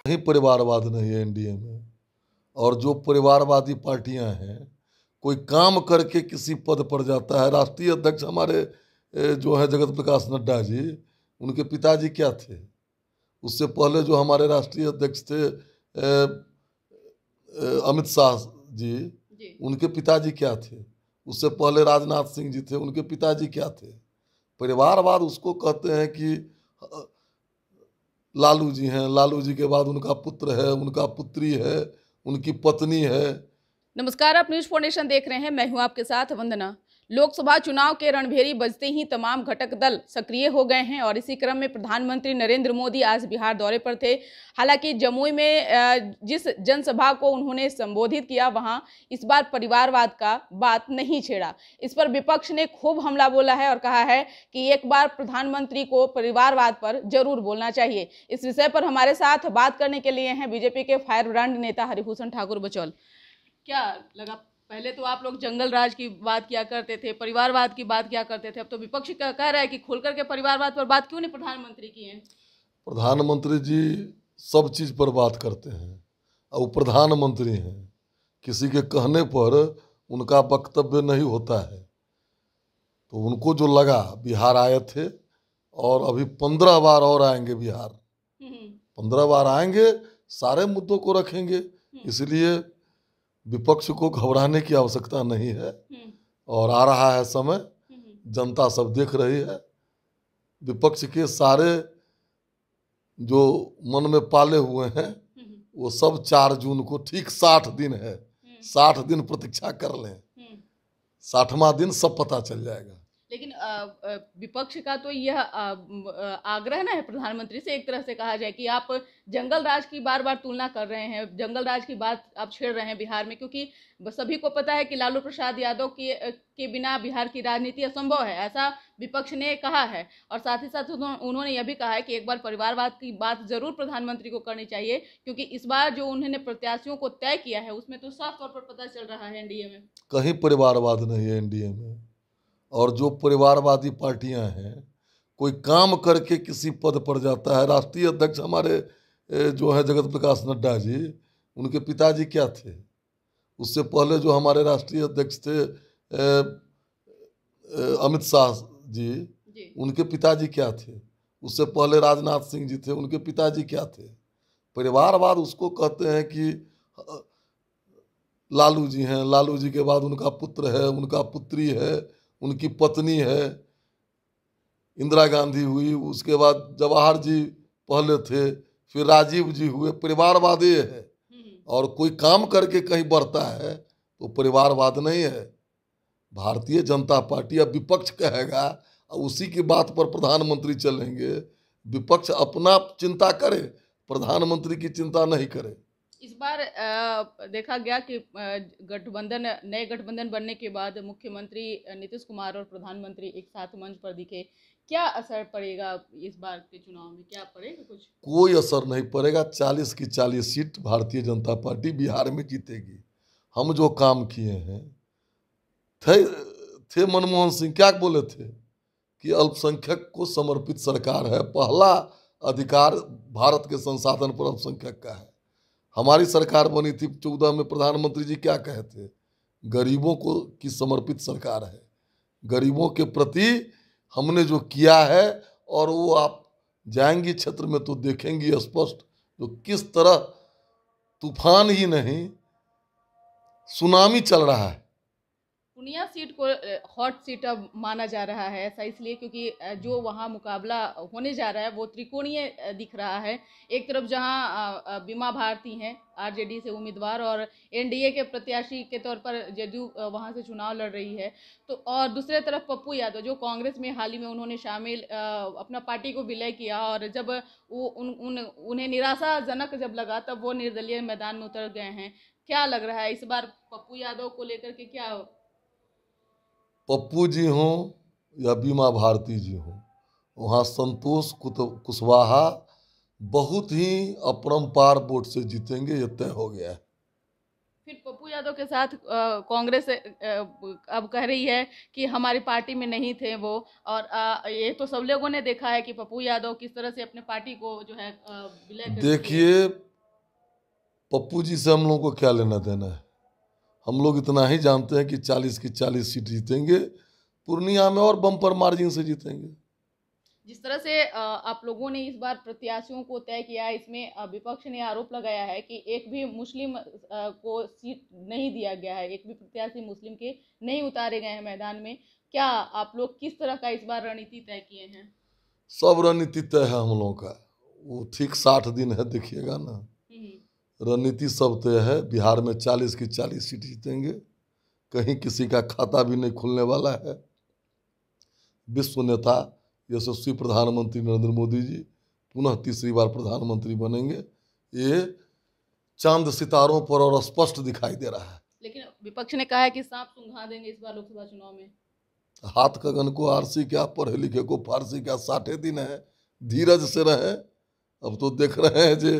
कहीं परिवारवाद नहीं है एनडीए में। और जो परिवारवादी पार्टियां हैं, कोई काम करके किसी पद पर जाता है। राष्ट्रीय अध्यक्ष हमारे जो है जगत प्रकाश नड्डा जी, उनके पिताजी क्या थे? उससे पहले जो हमारे राष्ट्रीय अध्यक्ष थे अमित शाह जी, उनके पिताजी क्या थे? उससे पहले राजनाथ सिंह जी थे, उनके पिताजी क्या थे? परिवारवाद उसको कहते हैं कि अ, लालू जी हैं, लालू जी के बाद उनका पुत्र है, उनका पुत्री है, उनकी पत्नी है। नमस्कार, आप न्यूज फाउंडेशन देख रहे हैं। मैं हूं आपके साथ वंदना। लोकसभा चुनाव के रणभेरी बजते ही तमाम घटक दल सक्रिय हो गए हैं और इसी क्रम में प्रधानमंत्री नरेंद्र मोदी आज बिहार दौरे पर थे। हालांकि जमुई में जिस जनसभा को उन्होंने संबोधित किया, वहां इस बार परिवारवाद का बात नहीं छेड़ा। इस पर विपक्ष ने खूब हमला बोला है और कहा है कि एक बार प्रधानमंत्री को परिवारवाद पर जरूर बोलना चाहिए। इस विषय पर हमारे साथ बात करने के लिए हैं बीजेपी के फायर ब्रांड नेता हरिभूषण ठाकुर बचौल। क्या लगा, पहले तो आप लोग जंगल राज की बात किया करते थे, परिवारवाद की बात किया करते थे, अब तो विपक्ष कह रहा है कि खोल करके परिवारवाद पर बात क्यों नहीं प्रधानमंत्री की है? प्रधानमंत्री जी सब चीज पर बात करते हैं और वो प्रधानमंत्री हैं। किसी के कहने पर उनका वक्तव्य नहीं होता है। तो उनको जो लगा, बिहार आए थे और अभी 15 बार और आएंगे बिहार। 15 बार आएंगे, सारे मुद्दों को रखेंगे। इसलिए विपक्ष को घबराने की आवश्यकता नहीं है और आ रहा है समय, जनता सब देख रही है। विपक्ष के सारे जो मन में पाले हुए हैं वो सब 4 जून को, ठीक 60 दिन है, 60 दिन प्रतीक्षा कर लें, 60वां दिन सब पता चल जाएगा। लेकिन विपक्ष का तो यह आग्रह ना है प्रधानमंत्री से, एक तरह से कहा जाए कि आप जंगल राज की बार बार तुलना कर रहे हैं, जंगल राज की बात आप छेड़ रहे हैं बिहार में, क्योंकि सभी को पता है कि लालू प्रसाद यादव के बिना बिहार की राजनीति असंभव है, ऐसा विपक्ष ने कहा है। और साथ ही साथ उन्होंने यह भी कहा है कि एक बार परिवारवाद की बात जरूर प्रधानमंत्री को करनी चाहिए, क्योंकि इस बार जो उन्होंने प्रत्याशियों को तय किया है उसमें तो साफ तौर पर पता चल रहा है एनडीए में कहीं परिवारवाद नहीं है एनडीए में। और जो परिवारवादी पार्टियां हैं, कोई काम करके किसी पद पर जाता है। राष्ट्रीय अध्यक्ष हमारे जो है जगत प्रकाश नड्डा जी, उनके पिताजी क्या थे? उससे पहले जो हमारे राष्ट्रीय अध्यक्ष थे अमित शाह जी, उनके पिताजी क्या थे? उससे पहले राजनाथ सिंह जी थे, उनके पिताजी क्या थे? परिवारवाद उसको कहते हैं कि लालू जी हैं, लालू जी के बाद उनका पुत्र है, उनका पुत्री है, उनकी पत्नी है। इंदिरा गांधी हुई, उसके बाद जवाहर जी पहले थे, फिर राजीव जी हुए। परिवारवाद ये है। और कोई काम करके कहीं बढ़ता है तो परिवारवाद नहीं है। भारतीय जनता पार्टी अब विपक्ष कहेगा और उसी की बात पर प्रधानमंत्री चलेंगे। विपक्ष अपना चिंता करे, प्रधानमंत्री की चिंता नहीं करे। इस बार देखा गया कि नए गठबंधन बनने के बाद मुख्यमंत्री नीतीश कुमार और प्रधानमंत्री एक साथ मंच पर दिखे। क्या असर पड़ेगा इस बार के चुनाव में, क्या पड़ेगा कुछ? कोई असर नहीं पड़ेगा। 40 की 40 सीट भारतीय जनता पार्टी बिहार में जीतेगी। हम जो काम किए हैं, थे मनमोहन सिंह क्या बोले थे कि अल्पसंख्यक को समर्पित सरकार है, पहला अधिकार भारत के संसाधन पर अल्पसंख्यक का है। हमारी सरकार बनी थी 14 में, प्रधानमंत्री जी क्या कहे थे? गरीबों को की समर्पित सरकार है। गरीबों के प्रति हमने जो किया है, और वो आप जाएंगी क्षेत्र में तो देखेंगी स्पष्ट, जो किस तरह तूफान ही नहीं सुनामी चल रहा है। पूर्णिया सीट को हॉट सीट अब माना जा रहा है, ऐसा इसलिए क्योंकि जो वहां मुकाबला होने जा रहा है वो त्रिकोणीय दिख रहा है। एक तरफ जहां बीमा भारती हैं आरजेडी से उम्मीदवार और एनडीए के प्रत्याशी के तौर पर जदयू वहां से चुनाव लड़ रही है, तो और दूसरे तरफ पप्पू यादव जो कांग्रेस में हाल ही में उन्होंने शामिल अपना पार्टी को विलय किया, और जब वो उन्हें निराशाजनक जब लगा तब वो निर्दलीय मैदान में उतर गए हैं। क्या लग रहा है इस बार पप्पू यादव को लेकर के? क्या पप्पू जी हों या बीमा भारती जी हों, वहाँ संतोष कुशवाहा बहुत ही अपरंपार वोट से जीतेंगे, ये तय हो गया है। फिर पप्पू यादव के साथ कांग्रेस अब कह रही है कि हमारी पार्टी में नहीं थे वो, और ये तो सब लोगों ने देखा है कि पप्पू यादव किस तरह से अपने पार्टी को जो है विलय कर देखिए, पप्पू जी से हम लोगों को क्या लेना देना है। हम लोग इतना ही जानते हैं कि 40 की 40 सीट जीतेंगे, पूर्णिया में और बम्पर मार्जिन से जीतेंगे। जिस तरह से आप लोगों ने इस बार प्रत्याशियों को तय किया है, इसमें विपक्ष ने आरोप लगाया है कि एक भी मुस्लिम को सीट नहीं दिया गया है, एक भी प्रत्याशी मुस्लिम के नहीं उतारे गए हैं मैदान में। क्या आप लोग किस तरह का इस बार रणनीति तय किए हैं? सब रणनीति तय है हम लोगों का, वो ठीक 60 दिन है, देखिएगा ना। रणनीति सब तय है। बिहार में 40 की 40 सीट जीतेंगे, कहीं किसी का खाता भी नहीं खुलने वाला है। विश्व नेता यशस्वी प्रधानमंत्री नरेंद्र मोदी जी पुनः तीसरी बार प्रधानमंत्री बनेंगे, ये चांद सितारों पर और स्पष्ट दिखाई दे रहा है। लेकिन विपक्ष ने कहा है कि सांप सूंघा देंगे इस बार लोकसभा चुनाव में। हाथ कगन को आरसी क्या, पढ़े लिखे को फारसी क्या, 60 दिन है, धीरज से रहे। अब तो देख रहे हैं जे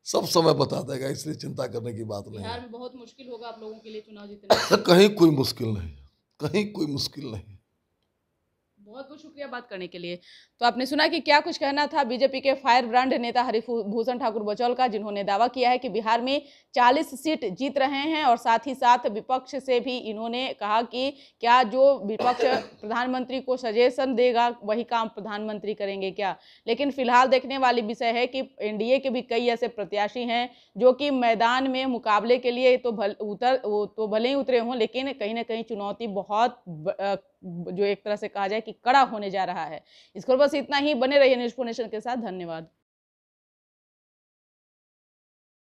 सब समय बता देगा, इसलिए चिंता करने की बात नहीं बिहार है। में बहुत मुश्किल होगा आप लोगों के लिए चुनाव जीतना। कहीं कोई मुश्किल नहीं, कहीं कोई मुश्किल नहीं। बहुत बहुत शुक्रिया बात करने के लिए। तो आपने सुना कि क्या कुछ कहना था बीजेपी के फायर ब्रांड नेता हरिभूषण ठाकुर बचौल का, जिन्होंने दावा किया है कि बिहार में 40 सीट जीत रहे हैं। और साथ ही साथ विपक्ष से भी इन्होंने कहा कि क्या जो विपक्ष प्रधानमंत्री को सजेशन देगा वही काम प्रधानमंत्री करेंगे क्या। लेकिन फिलहाल देखने वाली विषय है कि एनडीए के भी कई ऐसे प्रत्याशी हैं जो कि मैदान में मुकाबले के लिए तो भले ही उतरे हों, लेकिन कहीं ना कहीं चुनौती बहुत जो एक तरह से कहा जाए कि कड़ा होने जा रहा है। इस खबर बस इतना ही। बने रहिए न्यूज़ 4 नेशन के साथ। धन्यवाद।